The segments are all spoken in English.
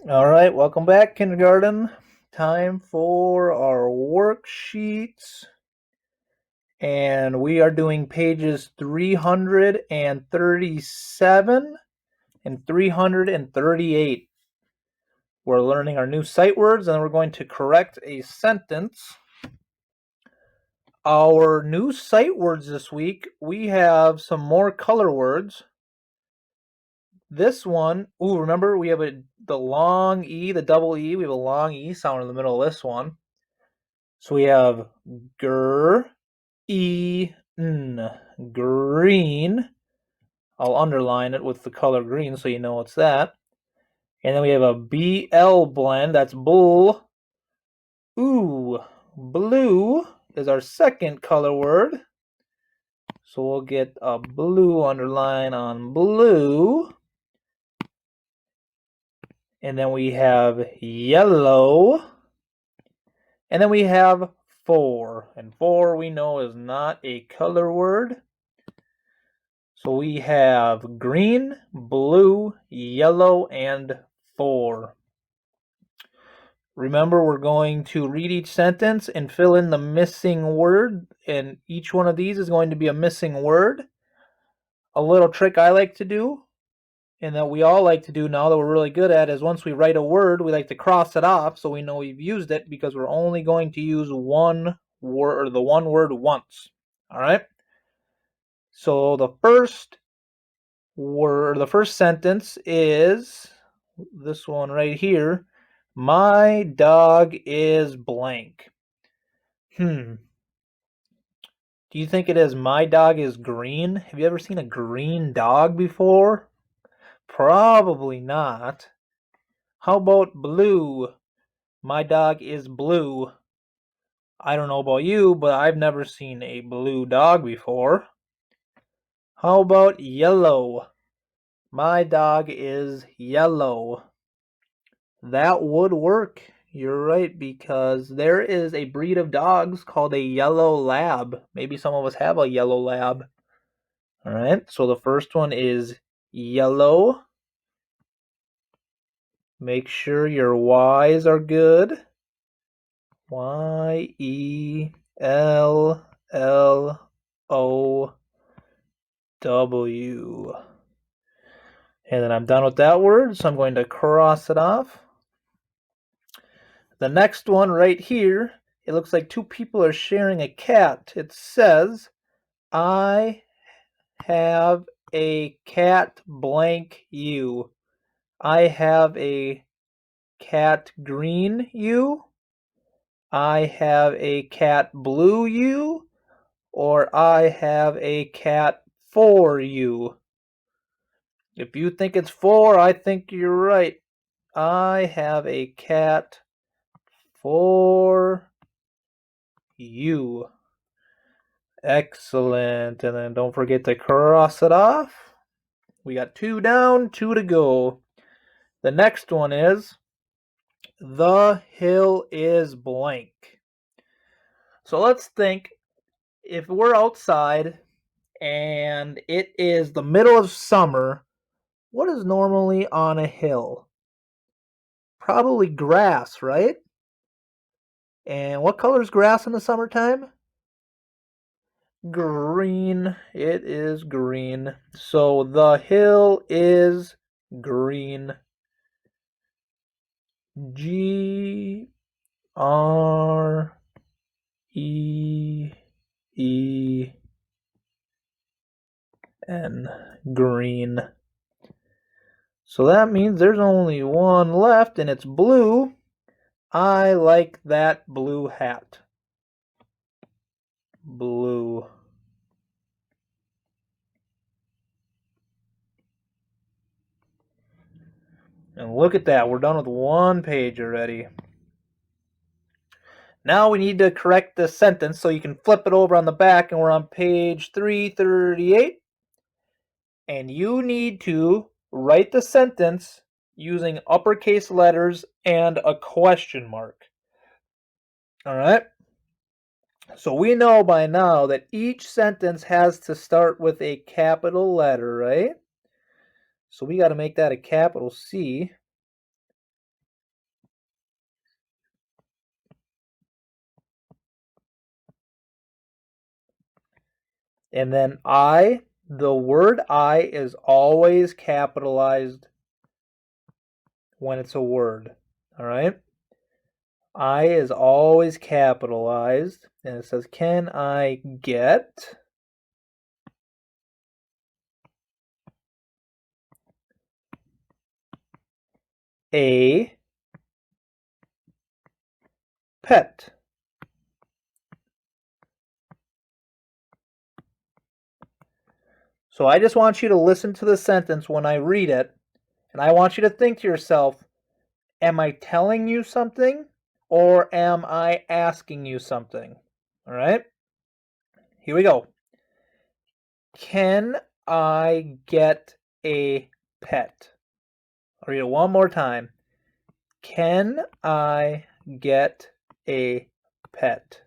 All right, welcome back, kindergarten. Time for our worksheets. And we are doing pages 337 and 338. We're learning our new sight words and we're going to correct a sentence. Our new sight words this week, we have some more color words. This one, remember we have the long E, the double E. We have a long E sound in the middle of this one. So we have green, green. I'll underline it with the color green so you know it's that. And then we have a BL blend, that's bull. Blue is our second color word. So we'll get a blue underline on blue. And then we have yellow. And then we have four. And four we know is not a color word. So we have green, blue, yellow, and four. Remember, we're going to read each sentence and fill in the missing word, and each one of these is going to be a missing word. A little trick I like to do, and that we all like to do now that we're really good at, is once we write a word, we like to cross it off so we know we've used it, because we're only going to use one word, or the one word, once. All right? So the first sentence is this one right here. My dog is blank. Do you think it is my dog is green? Have you ever seen a green dog before? Probably not. How about blue? My dog is blue. I don't know about you, but I've never seen a blue dog before. How about yellow? My dog is yellow. That would work. You're right, because there is a breed of dogs called a yellow lab. Maybe some of us have a yellow lab. All right, so the first one is yellow. Make sure your Y's are good. YELLOW. And then I'm done with that word, so I'm going to cross it off. The next one right here, it looks like two people are sharing a cat. It says, I have a cat blank you. I have a cat green you. I have a cat blue you. Or I have a cat for you. If you think it's for, I think you're right. I have a cat for you. Excellent. And then don't forget to cross it off. We got 2 down, 2 to go. The next one is, the hill is blank. So let's think, if we're outside and it is the middle of summer, what is normally on a hill? Probably grass, right? And what color is grass in the summertime? Green. It is green. So the hill is green. GREEN. Green. So that means there's only one left, and it's blue. I like that blue hat. Blue. And look at that, we're done with one page already. Now we need to correct the sentence, so you can flip it over on the back, and we're on page 338. And you need to write the sentence using uppercase letters and a question mark. All right? So we know by now that each sentence has to start with a capital letter, right? So we got to make that a capital C. And then the word I is always capitalized when it's a word. All right? I is always capitalized. And it says, can I get a pet? So I just want you to listen to the sentence when I read it, and I want you to think to yourself, am I telling you something or am I asking you something? All right? Here we go. Can I get a pet? I'll read it one more time. Can I get a pet?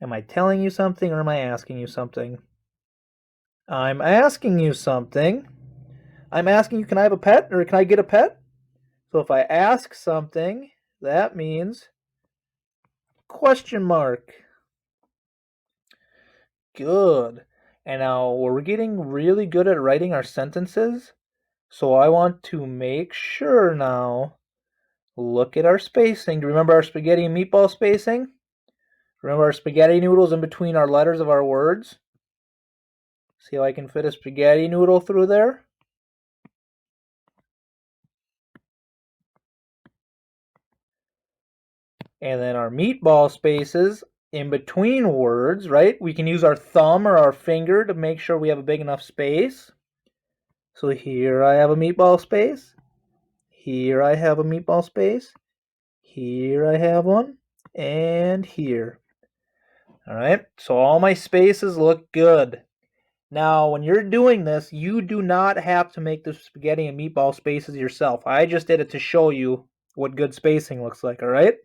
Am I telling you something or am I asking you something? I'm asking you something. I'm asking you, can I have a pet or can I get a pet? So if I ask something, that means question mark. Good. And now we're getting really good at writing our sentences. So I want to make sure now, look at our spacing. Do you remember our spaghetti and meatball spacing? Remember our spaghetti noodles in between our letters of our words? See how I can fit a spaghetti noodle through there? And then our meatball spaces in between words, right? We can use our thumb or our finger to make sure we have a big enough space. So here I have a meatball space. Here I have a meatball space. Here I have one. And here. All right, so all my spaces look good. Now, when you're doing this, you do not have to make the spaghetti and meatball spaces yourself. I just did it to show you what good spacing looks like, all right?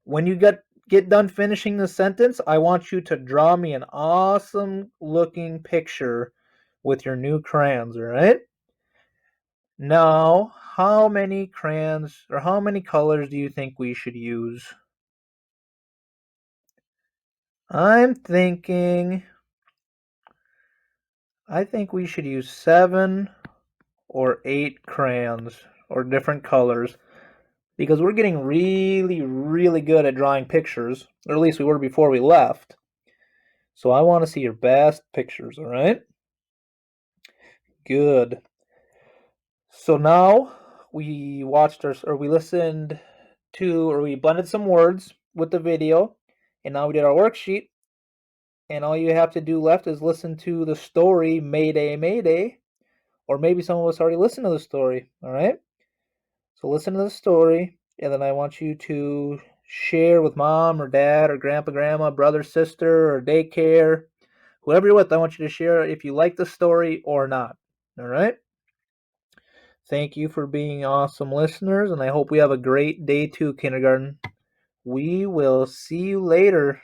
When you get done finishing the sentence, I want you to draw me an awesome looking picture with your new crayons, all right? Now, how many crayons or how many colors do you think we should use? I'm thinking I think we should use 7 or 8 crayons or different colors because we're getting really, really good at drawing pictures, or at least we were before we left. So I want to see your best pictures, all right? Good. So now we listened to, or we blended some words with the video, and now we did our worksheet, and all you have to do left is listen to the story, Mayday, Mayday, or maybe some of us already listened to the story, all right? So listen to the story, and then I want you to share with mom or dad or grandpa, grandma, brother, sister, or daycare, whoever you're with. I want you to share if you like the story or not. All right? Thank you for being awesome listeners, and I hope we have a great day too, kindergarten. We will see you later.